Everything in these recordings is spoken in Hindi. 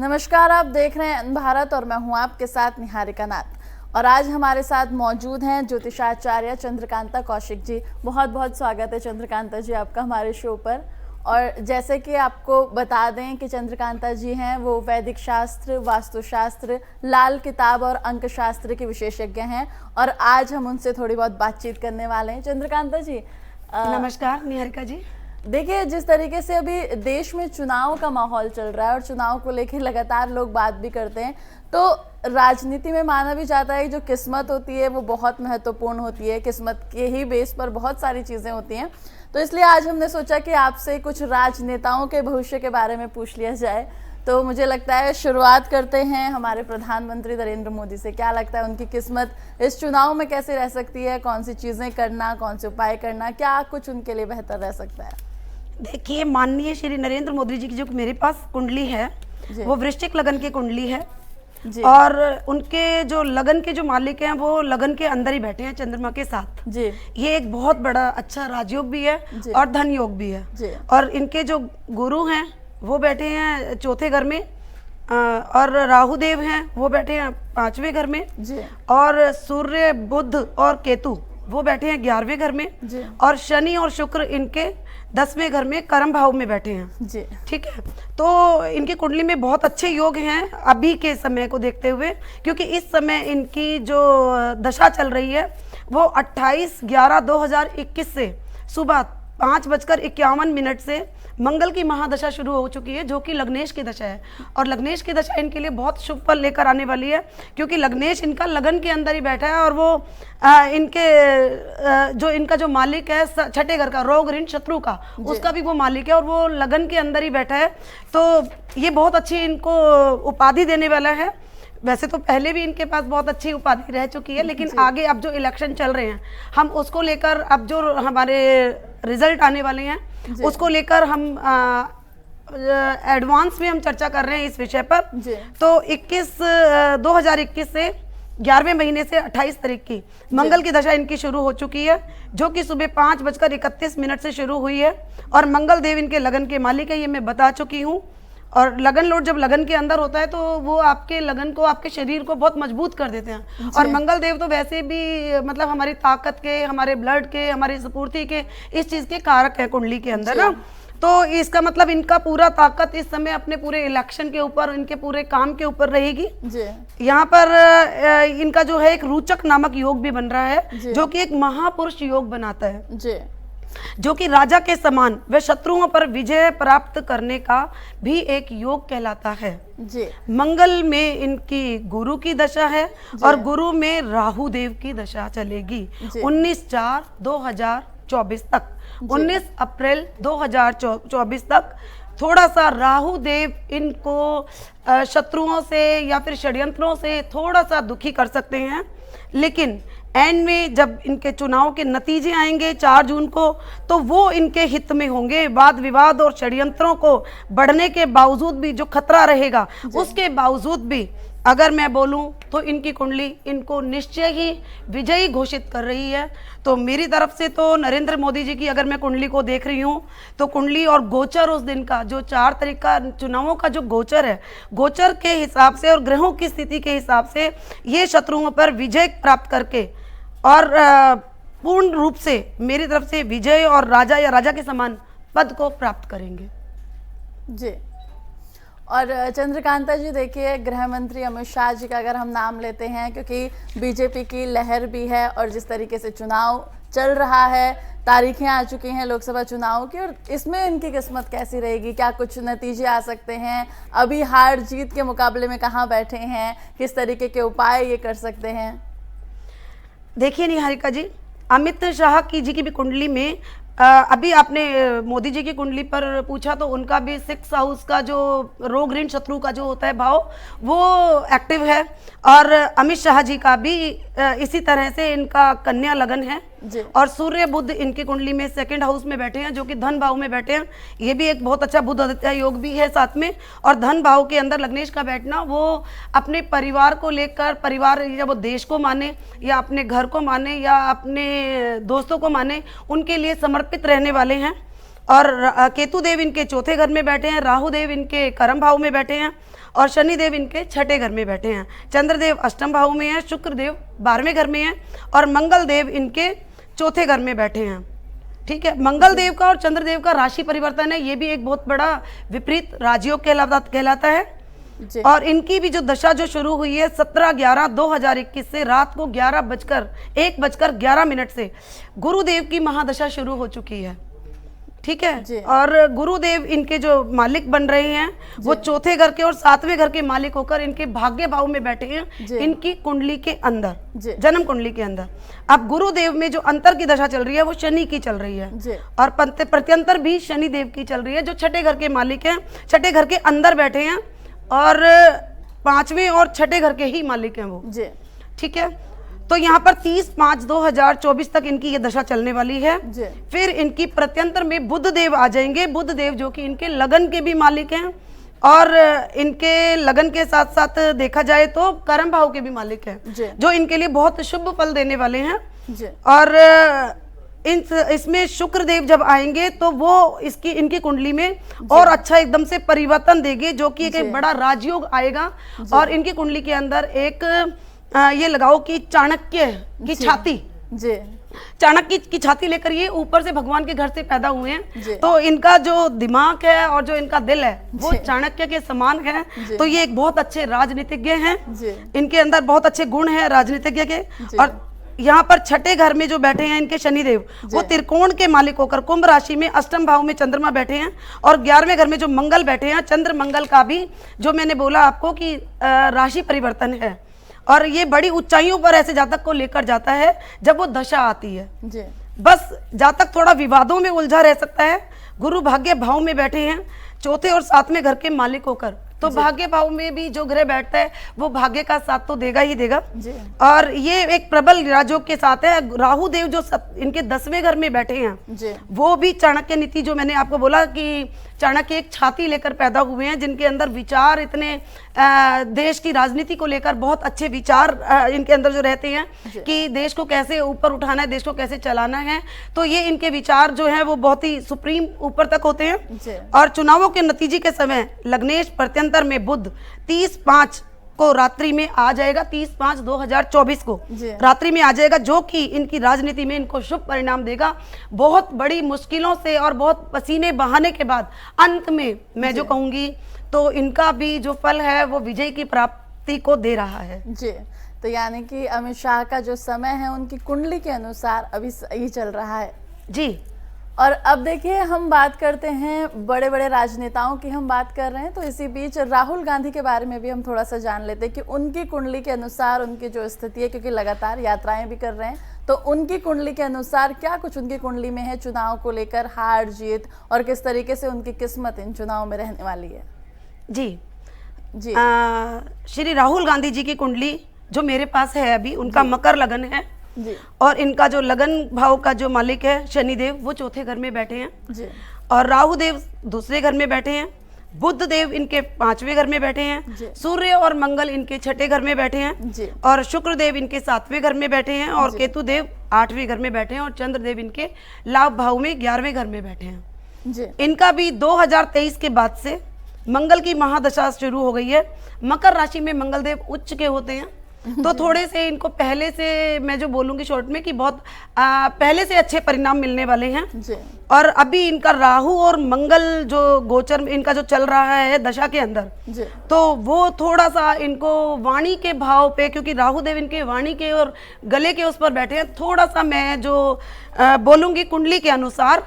नमस्कार, आप देख रहे हैं भारत और मैं हूं आपके साथ निहारिका नाथ। और आज हमारे साथ मौजूद हैं ज्योतिषाचार्य चंद्रकांता कौशिक जी। बहुत बहुत स्वागत है चंद्रकांता जी आपका हमारे शो पर। और जैसे कि आपको बता दें कि चंद्रकांता जी हैं वो वैदिक शास्त्र, वास्तुशास्त्र, लाल किताब और अंक शास्त्र के विशेषज्ञ हैं और आज हम उनसे थोड़ी बहुत बातचीत करने वाले हैं। चंद्रकांता जी नमस्कार निहारिका जी। देखिए, जिस तरीके से अभी देश में चुनाव का माहौल चल रहा है और चुनाव को लेकर लगातार लोग बात भी करते हैं, तो राजनीति में माना भी जाता है जो किस्मत होती है वो बहुत महत्वपूर्ण होती है। किस्मत के ही बेस पर बहुत सारी चीज़ें होती हैं। तो इसलिए आज हमने सोचा कि आपसे कुछ राजनेताओं के भविष्य के बारे में पूछ लिया जाए। तो मुझे लगता है शुरुआत करते हैं हमारे प्रधानमंत्री नरेंद्र मोदी से। क्या लगता है उनकी किस्मत इस चुनाव में कैसे रह सकती है? कौन सी चीज़ें करना, कौन से उपाय करना, क्या कुछ उनके लिए बेहतर रह सकता है? देखिए, माननीय श्री नरेंद्र मोदी जी की जो मेरे पास कुंडली है वो वृश्चिक लगन की कुंडली है जी। और उनके जो लगन के जो मालिक हैं वो लगन के अंदर ही बैठे हैं चंद्रमा के साथ जी। ये एक बहुत बड़ा अच्छा राजयोग भी है और धन योग भी है जी। और इनके जो गुरु हैं वो बैठे हैं चौथे घर में और राहु देव हैं वो बैठे हैं 5वें घर में जी। और सूर्य, बुध और केतु वो बैठे हैं 11वें घर में जी। और शनि और शुक्र इनके 10वें घर में कर्म भाव में बैठे हैं जी। ठीक है, तो इनकी कुंडली में बहुत अच्छे योग हैं अभी के समय को देखते हुए, क्योंकि इस समय इनकी जो दशा चल रही है वो 28/11/2021 से सुबह 5:51 से मंगल की महादशा शुरू हो चुकी है, जो कि लग्नेश की दशा है। और लग्नेश की दशा इनके लिए बहुत शुभ फल लेकर आने वाली है, क्योंकि लग्नेश इनका लगन के अंदर ही बैठा है और वो जो इनका जो मालिक है छठे घर का, रोग ऋण शत्रु का, उसका भी वो मालिक है और वो लगन के अंदर ही बैठा है। तो ये बहुत अच्छी इनको उपाधि देने वाला है। वैसे तो पहले भी इनके पास बहुत अच्छी उपाधि रह चुकी है, लेकिन आगे अब जो इलेक्शन चल रहे हैं हम उसको लेकर, अब जो हमारे रिजल्ट आने वाले हैं उसको लेकर हम एडवांस में हम चर्चा कर रहे हैं इस विषय पर। तो 2021 से 11वें महीने से 28 तारीख की मंगल की दशा इनकी शुरू हो चुकी है, जो कि सुबह 5:31 से शुरू हुई है। और मंगल देव इनके लगन के मालिक है, ये मैं बता चुकी हूँ। और लगन लॉर्ड जब लगन के अंदर होता है तो वो आपके लगन को, आपके शरीर को बहुत मजबूत कर देते हैं। और मंगल देव तो वैसे भी मतलब हमारी ताकत के, हमारे ब्लड के, हमारी स्फूर्ति के, इस चीज के कारक है कुंडली के अंदर ना। तो इसका मतलब इनका पूरा ताकत इस समय अपने पूरे इलेक्शन के ऊपर, इनके पूरे काम के ऊपर रहेगी। यहाँ पर इनका जो है एक रोचक नामक योग भी बन रहा है, जो कि एक महापुरुष योग बनाता है, जो कि राजा के समान व शत्रुओं पर विजय प्राप्त करने का भी एक योग कहलाता है जी। मंगल में इनकी गुरु की दशा है और गुरु में राहु देव की दशा चलेगी 19/4/2024 तक, 19 अप्रैल 2024 तक। थोड़ा सा राहु देव इनको शत्रुओं से या फिर षड्यंत्रों से थोड़ा सा दुखी कर सकते हैं, लेकिन एंड में जब इनके चुनाव के नतीजे आएंगे 4 जून को, तो वो इनके हित में होंगे। वाद विवाद और षड्यंत्रों को बढ़ने के बावजूद भी, जो खतरा रहेगा उसके बावजूद भी, अगर मैं बोलूं तो इनकी कुंडली इनको निश्चय ही विजयी घोषित कर रही है। तो मेरी तरफ से तो नरेंद्र मोदी जी की अगर मैं कुंडली को देख रही हूं तो कुंडली और गोचर उस दिन का जो 4 तारीख का चुनावों का जो गोचर है, गोचर के हिसाब से और ग्रहों की स्थिति के हिसाब से ये शत्रुओं पर विजय प्राप्त करके और पूर्ण रूप से मेरी तरफ से विजय और राजा या राजा के समान पद को प्राप्त करेंगे जी। और चंद्रकांता जी, देखिए, गृह मंत्री अमित शाह जी का अगर हम नाम लेते हैं, क्योंकि बीजेपी की लहर भी है और जिस तरीके से चुनाव चल रहा है, तारीखें आ चुकी हैं लोकसभा चुनाव की, और इसमें इनकी किस्मत कैसी रहेगी? क्या कुछ नतीजे आ सकते हैं? अभी हार जीत के मुकाबले में कहाँ बैठे हैं? किस तरीके के उपाय ये कर सकते हैं? देखिए निहारिका जी, अमित शाह की जी की भी कुंडली में अभी आपने मोदी जी की कुंडली पर पूछा, तो उनका भी 6 हाउस का जो रोग ऋण शत्रु का जो होता है भाव, वो एक्टिव है। और अमित शाह जी का भी इसी तरह से इनका कन्या लगन है और सूर्य बुध इनकी कुंडली में 2nd हाउस में बैठे हैं, जो कि धन भाव में बैठे हैं। ये भी एक बहुत अच्छा बुध आदित्य योग भी है साथ में। और धन भाव के अंदर लग्नेश का बैठना, वो अपने परिवार को लेकर, परिवार या वो देश को माने या अपने घर को माने या अपने दोस्तों को माने, उनके लिए समर्पित रहने वाले हैं। और केतु देव इनके 4थे घर में बैठे हैं, राहु देव इनके कर्म भाव में बैठे हैं और शनिदेव इनके छठे घर में बैठे हैं। चंद्रदेव अष्टम भाव में है, शुक्रदेव 12वें घर में है और मंगल देव इनके चौथे घर में बैठे हैं। ठीक है, मंगल देव का और चंद्रदेव का राशि परिवर्तन है, ये भी एक बहुत बड़ा विपरीत राजयोग कहलाता है। और इनकी भी जो दशा जो शुरू हुई है 17/11/2021 से रात को 1:11 से गुरुदेव की महादशा शुरू हो चुकी है। ठीक है, और गुरुदेव इनके जो मालिक बन रहे हैं वो चौथे घर के और 7वें घर के मालिक होकर इनके भाग्य भाव में बैठे हैं इनकी कुंडली के अंदर, जन्म कुंडली के अंदर। अब गुरुदेव में जो अंतर की दशा चल रही है वो शनि की चल रही है और प्रत्यंतर भी शनि देव की चल रही है, जो छठे घर के मालिक हैं, छठे घर के अंदर बैठे हैं और 5वें और छठे घर के ही मालिक हैं वो। ठीक है, तो यहाँ पर 30/5/2024 तक इनकी ये दशा चलने वाली है। फिर इनकी प्रत्यंतर में बुध देव आ जाएंगे, बुध देव जो कि इनके लगन के भी मालिक हैं और इनके लगन के साथ साथ देखा जाए तो कर्म भाव के भी मालिक हैं, जो इनके लिए बहुत शुभ फल देने वाले हैं। और इसमें शुक्र देव जब आएंगे तो वो इनकी कुंडली में और अच्छा एकदम से परिवर्तन देंगे, जो कि एक बड़ा राजयोग आएगा। और इनकी कुंडली के अंदर एक ये लगाओ कि चाणक्य की छाती, चाणक्य की छाती लेकर ये ऊपर से भगवान के घर से पैदा हुए हैं, तो इनका जो दिमाग है और जो इनका दिल है वो चाणक्य के समान है। तो ये एक बहुत अच्छे राजनीतिज्ञ हैं, इनके अंदर बहुत अच्छे गुण हैं राजनीतिज्ञ के। और यहाँ पर छठे घर में जो बैठे हैं इनके शनिदेव, वो त्रिकोण के मालिक होकर कुंभ राशि में अष्टम भाव में चंद्रमा बैठे हैं और 11वें घर में जो मंगल बैठे हैं, चंद्र मंगल का भी जो मैंने बोला आपको कि राशि परिवर्तन है और ये बड़ी ऊंचाइयों पर ऐसे जातक को लेकर जाता है जब वो दशा आती है। बस जातक थोड़ा विवादों में उलझा रह सकता है। गुरु भाग्य भाव में बैठे हैं चौथे और 7वें घर के मालिक होकर, तो भाग्य भाव में भी जो ग्रह बैठता है वो भाग्य का साथ तो देगा ही देगा। और ये एक प्रबल राजयोग के साथ है। राहु देव जो इनके 10वें घर में बैठे हैं वो भी चाणक्य नीति, जो मैंने आपको बोला कि चाणक्य एक छाती लेकर पैदा हुए हैं, जिनके अंदर विचार इतने देश की राजनीति को लेकर बहुत अच्छे विचार इनके अंदर जो रहते हैं कि देश को कैसे ऊपर उठाना है, देश को कैसे चलाना है। तो ये इनके विचार जो हैं वो बहुत ही सुप्रीम ऊपर तक होते हैं। और चुनावों के नतीजे के समय लग्नेश प्रत्यंतर में बुध 30/5 को रात्रि में आ जाएगा, 30/5/2024 को रात्रि में आ जाएगा, जो कि इनकी राजनीति में इनको शुभ परिणाम देगा। बहुत बड़ी मुश्किलों से और बहुत पसीने बहाने के बाद अंत में मैं जो कहूंगी तो इनका भी जो फल है वो विजय की प्राप्ति को दे रहा है। तो यानी कि अमित शाह का जो समय है उनकी कुंडली के अनुसार अभी सही चल रहा है जी। और अब देखिए हम बात करते हैं बड़े बड़े राजनेताओं की, हम बात कर रहे हैं तो इसी बीच राहुल गांधी के बारे में भी हम थोड़ा सा जान लेते हैं कि उनकी कुंडली के अनुसार उनकी जो स्थिति है, क्योंकि लगातार यात्राएं भी कर रहे हैं, तो उनकी कुंडली के अनुसार क्या कुछ उनकी कुंडली में है चुनाव को लेकर, हार जीत, और किस तरीके से उनकी किस्मत इन चुनाव में रहने वाली है। जी श्री राहुल गांधी जी की कुंडली जो मेरे पास है अभी, उनका मकर लगन है जी। और इनका जो लगन भाव का जो मालिक है शनिदेव वो चौथे घर में बैठे हैं जी। और राहु देव दूसरे घर में बैठे हैं, बुध देव इनके 5वें घर में बैठे हैं, सूर्य और मंगल इनके छठे घर में बैठे हैं जी। और शुक्र देव इनके 7वें घर में बैठे हैं और केतु देव 8वें घर में बैठे हैं और चंद्र देव इनके लाभ भाव में 11वें घर में बैठे हैं जी। इनका भी 2023 के बाद से मंगल की महादशा शुरू हो गई है। मकर राशि में मंगल देव उच्च के होते हैं, तो थोड़े से इनको पहले से मैं जो बोलूंगी शॉर्ट में कि बहुत पहले से अच्छे परिणाम मिलने वाले हैं जी। और अभी इनका राहु और मंगल जो गोचर इनका जो चल रहा है दशा के अंदर जी। तो वो थोड़ा सा इनको वाणी के भाव पे, क्योंकि राहु देव इनके वाणी के और गले के उस पर बैठे हैं, थोड़ा सा मैं जो बोलूंगी कुंडली के अनुसार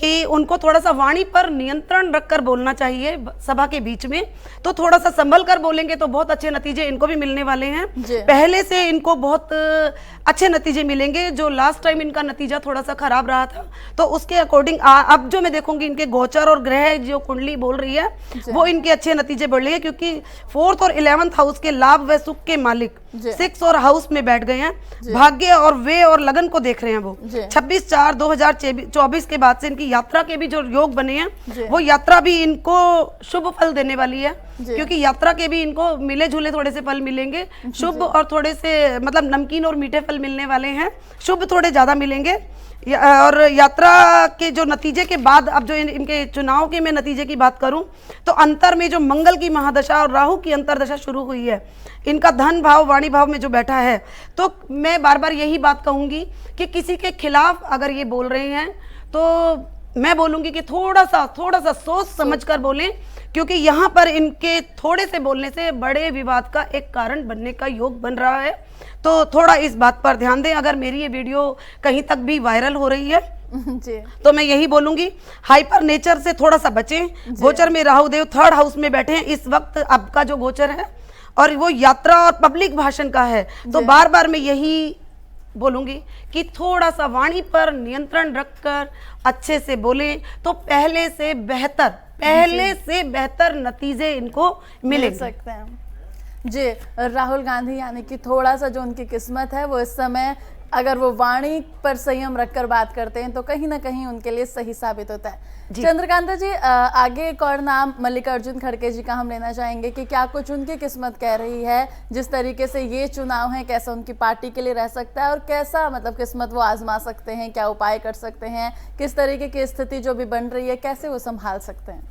कि उनको थोड़ा सा वाणी पर नियंत्रण रखकर बोलना चाहिए सभा के बीच में। तो थोड़ा सा संभल कर बोलेंगे तो बहुत अच्छे नतीजे इनको भी मिलने वाले हैं। पहले से इनको बहुत अच्छे नतीजे मिलेंगे। जो लास्ट टाइम इनका नतीजा थोड़ा सा खराब रहा था, तो उसके अकॉर्डिंग अब जो मैं देखूंगी इनके गोचर और ग्रह जो कुंडली बोल रही है वो इनके अच्छे नतीजे बढ़ रही है, क्योंकि 4th और 11th हाउस के लाभ व सुख के मालिक 6 और हाउस में बैठ गए हैं। भाग्य और व्यय और लगन को देख रहे हैं वो। 26/4/2024 के बाद से इनकी की यात्रा के भी जो योग बने हैं वो यात्रा भी इनको शुभ फल देने वाली है, क्योंकि यात्रा के भी इनको मिले जुले थोड़े से फल मिलेंगे, शुभ और थोड़े से मतलब नमकीन और मीठे फल मिलने वाले हैं, शुभ थोड़े ज्यादा मिलेंगे। और यात्रा के जो नतीजे के बाद अब जो इनके चुनाव के मैं नतीजे की बात करूं तो अंतर में जो मंगल की महादशा और राहु की अंतरदशा शुरू हुई है, इनका धन भाव वाणी भाव में जो बैठा है, तो मैं बार बार यही बात कहूंगी कि किसी के खिलाफ अगर ये बोल रहे हैं तो मैं बोलूंगी कि थोड़ा सा सोच समझ कर बोलें, क्योंकि यहाँ पर इनके थोड़े से बोलने से बड़े विवाद का एक कारण बनने का योग बन रहा है। तो थोड़ा इस बात पर ध्यान दें। अगर मेरी ये वीडियो कहीं तक भी वायरल हो रही है जी। तो मैं यही बोलूंगी, हाइपर नेचर से थोड़ा सा बचें। गोचर में राहु देव 3rd हाउस में बैठे हैं इस वक्त, अब का जो गोचर है, और वो यात्रा और पब्लिक भाषण का है। तो बार बार मैं यही बोलूंगी कि थोड़ा सा वाणी पर नियंत्रण रखकर अच्छे से बोले तो पहले से बेहतर नतीजे इनको मिल सकते हैं। जी, राहुल गांधी यानी कि थोड़ा सा जो उनकी किस्मत है वो इस समय अगर वो वाणी पर संयम रखकर बात करते हैं तो कहीं ना कहीं उनके लिए सही साबित होता है। चंद्रकांता जी, आगे एक और नाम मल्लिकार्जुन खड़गे जी का हम लेना चाहेंगे कि क्या कुछ उनकी किस्मत कह रही है, जिस तरीके से ये चुनाव है कैसा उनकी पार्टी के लिए रह सकता है और कैसा मतलब किस्मत वो आजमा सकते हैं, क्या उपाय कर सकते हैं, किस तरीके की स्थिति जो भी बन रही है कैसे वो संभाल सकते हैं?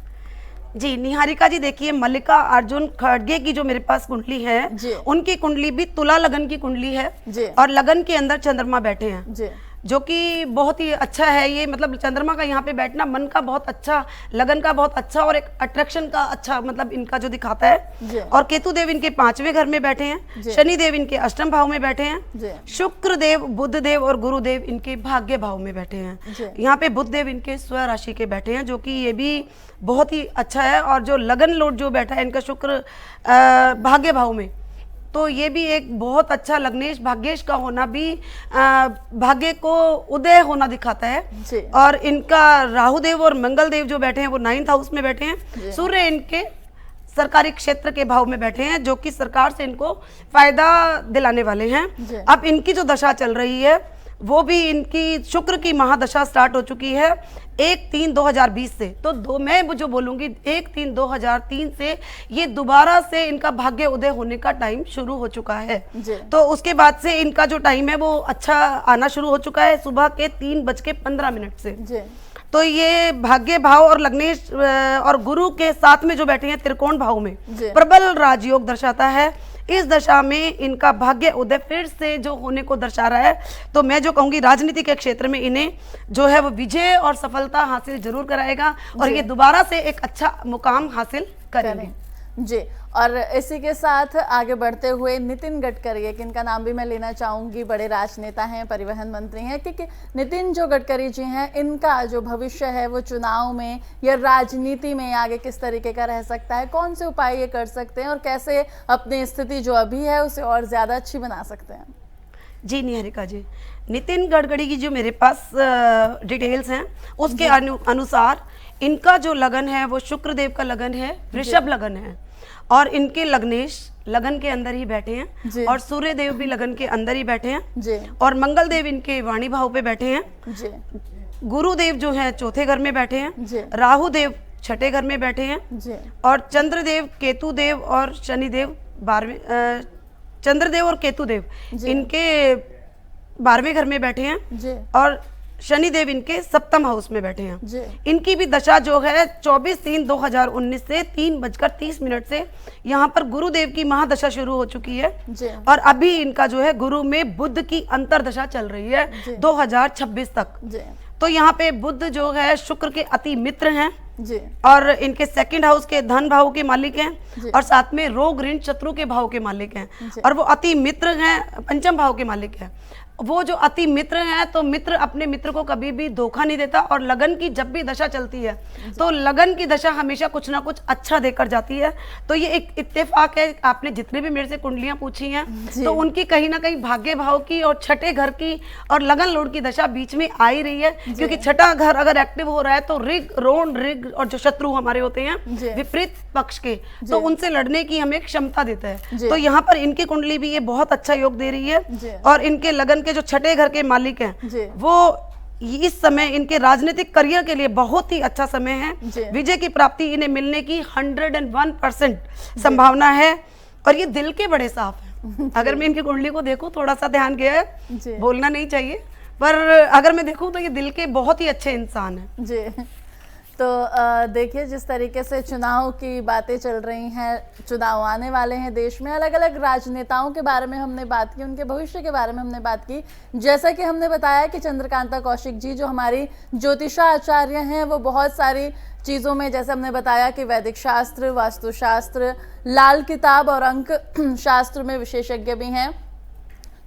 जी निहारिका जी, देखिए मल्लिकार्जुन खड़गे की जो मेरे पास कुंडली है, उनकी कुंडली भी तुला लगन की कुंडली है और लगन के अंदर चंद्रमा बैठे हैं, जो कि बहुत ही अच्छा है। ये मतलब चंद्रमा का यहाँ पे बैठना मन का बहुत अच्छा, लगन का बहुत अच्छा और एक अट्रैक्शन का अच्छा मतलब इनका जो दिखाता है। और केतु देव इनके 5वें घर में बैठे हैं, शनि देव इनके 8वें भाव में बैठे हैं, शुक्र देव, बुध देव और गुरु देव इनके भाग्य भाव में बैठे हैं। यहाँ पे बुध देव इनके स्व राशि के बैठे हैं, जो कि ये भी बहुत ही अच्छा है। और जो लगन लॉर्ड जो बैठा है इनका शुक्र भाग्य भाव में, तो ये भी एक बहुत अच्छा, लग्नेश भाग्येश का होना भी भाग्य को उदय होना दिखाता है। और इनका राहु देव और मंगल देव जो बैठे हैं वो 9th हाउस में बैठे हैं, सूर्य इनके सरकारी क्षेत्र के भाव में बैठे हैं, जो कि सरकार से इनको फायदा दिलाने वाले हैं। अब इनकी जो दशा चल रही है वो भी इनकी शुक्र की महादशा स्टार्ट हो चुकी है 1/3/2020 से। तो मैं जो बोलूंगी 1/3/2003 से ये दोबारा से इनका भाग्य उदय होने का टाइम शुरू हो चुका है। तो उसके बाद से इनका जो टाइम है वो अच्छा आना शुरू हो चुका है, सुबह के 3:15 से। तो ये भाग्य भाव और लग्नेश और गुरु के साथ में जो बैठे हैं त्रिकोण भाव में प्रबल राजयोग दर्शाता है। इस दशा में इनका भाग्य उदय फिर से जो होने को दर्शा रहा है। तो मैं जो कहूंगी राजनीति के क्षेत्र में इन्हें जो है वो विजय और सफलता हासिल जरूर कराएगा और ये दोबारा से एक अच्छा मुकाम हासिल करेंगे। जी, और इसी के साथ आगे बढ़ते हुए नितिन गडकरी, इनका नाम भी मैं लेना चाहूंगी, बड़े राजनेता हैं, परिवहन मंत्री हैं, क्योंकि नितिन जो गडकरी जी हैं इनका जो भविष्य है वो चुनाव में या राजनीति में आगे किस तरीके का रह सकता है, कौन से उपाय ये कर सकते हैं और कैसे अपनी स्थिति जो अभी है उसे और ज्यादा अच्छी बना सकते हैं? जी निहारिका जी, नितिन गडकरी की जो मेरे पास डिटेल्स हैं उसके अनुसार इनका जो लगन है वो शुक्र देव का लगन है, वृषभ लगन है और इनके लग्नेश लगन के अंदर ही बैठे हैं और सूर्य देव भी लगन के अंदर ही बैठे हैं और मंगल देव इनके वाणी भाव पे बैठे हैं। गुरुदेव जो है 4थे घर में बैठे हैं, राहु देव 6ठे घर में बैठे हैं और चंद्रदेव, केतु देव और शनिदेव 12वें, चंद्रदेव और केतु देव इनके 12वें घर में बैठे हैं और शनिदेव इनके 7th हाउस में बैठे हैं। इनकी भी दशा जो है 24/3/2019 से 3:30 से यहाँ पर गुरुदेव की महादशा शुरू हो चुकी है और अभी इनका जो है गुरु में बुध की अंतरदशा चल रही है 2026 तक। तो यहाँ पे बुध जो है शुक्र के अति मित्र हैं और इनके 2nd हाउस के धन भाव के मालिक हैं और साथ में रोग ऋण शत्रु के भाव के मालिक हैं और वो अति मित्र हैं, 5th भाव के मालिक हैं। वो जो अति मित्र हैं तो मित्र अपने मित्र को कभी भी धोखा नहीं देता और लगन की जब भी दशा चलती है तो लगन की दशा हमेशा कुछ ना कुछ अच्छा देकर जाती है। तो ये एक इत्तेफाक है, आपने जितने भी मेरे से कुंडलियां पूछी हैं तो उनकी कहीं ना कहीं भाग्य भाव की और 6ठे घर की और लगन लोड की दशा बीच में आ ही रही है, क्योंकि 6ठा घर अगर एक्टिव हो रहा है तो ऋग, रोण, ऋग और जो शत्रु हमारे होते हैं विपरीत पक्ष के, तो उनसे लड़ने की हमें क्षमता देता है। तो यहाँ पर इनकी कुंडली भी ये बहुत अच्छा योग दे रही है और इनके लगन के जो 6ठे घर के मालिक हैं वो इस समय इनके राजनीतिक करियर के लिए बहुत ही अच्छा समय जी। है। विजय की प्राप्ति इन्हें मिलने की 101% संभावना है और ये दिल के बड़े साफ हैं। अगर मैं इनकी कुंडली को देखूं, थोड़ा सा ध्यान गया जी। है, बोलना नहीं चाहिए, पर अगर मैं देखूं तो ये दिल के बहुत ही अच्छे इंसान हैं। जी। तो देखिए जिस तरीके से चुनाव की बातें चल रही हैं, चुनाव आने वाले हैं देश में, अलग अलग राजनेताओं के बारे में हमने बात की, उनके भविष्य के बारे में हमने बात की। जैसा कि हमने बताया कि चंद्रकांता कौशिक जी जो हमारी ज्योतिषाचार्य हैं, वो बहुत सारी चीज़ों में, जैसे हमने बताया कि वैदिक शास्त्र, वास्तुशास्त्र, लाल किताब और अंक शास्त्र में विशेषज्ञ भी हैं।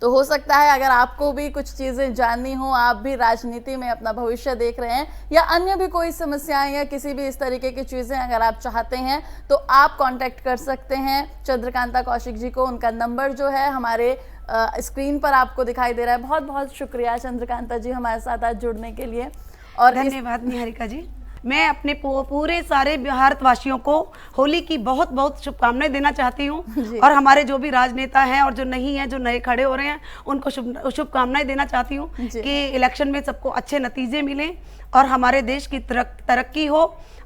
तो हो सकता है अगर आपको भी कुछ चीज़ें जाननी हो, आप भी राजनीति में अपना भविष्य देख रहे हैं या अन्य भी कोई समस्याएं या किसी भी इस तरीके की चीज़ें अगर आप चाहते हैं तो आप कांटेक्ट कर सकते हैं चंद्रकांता कौशिक जी को। उनका नंबर जो है हमारे स्क्रीन पर आपको दिखाई दे रहा है। बहुत बहुत शुक्रिया चंद्रकांता जी हमारे साथ आज जुड़ने के लिए। और धन्यवाद निहारिका जी। मैं अपने पूरे सारे भारतवासियों को होली की बहुत बहुत शुभकामनाएं देना चाहती हूँ और हमारे जो भी राजनेता हैं और जो नहीं है, जो नए खड़े हो रहे हैं, उनको शुभकामनाएं देना चाहती हूँ कि इलेक्शन में सबको अच्छे नतीजे मिलें और हमारे देश की तरक्की हो।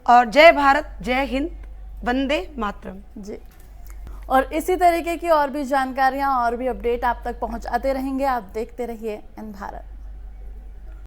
और जय भारत, जय हिंद, वंदे मातरम जी। और इसी तरीके की और भी जानकारियाँ और भी अपडेट आप तक पहुँचाते रहेंगे। आप देखते रहिए एन भारत।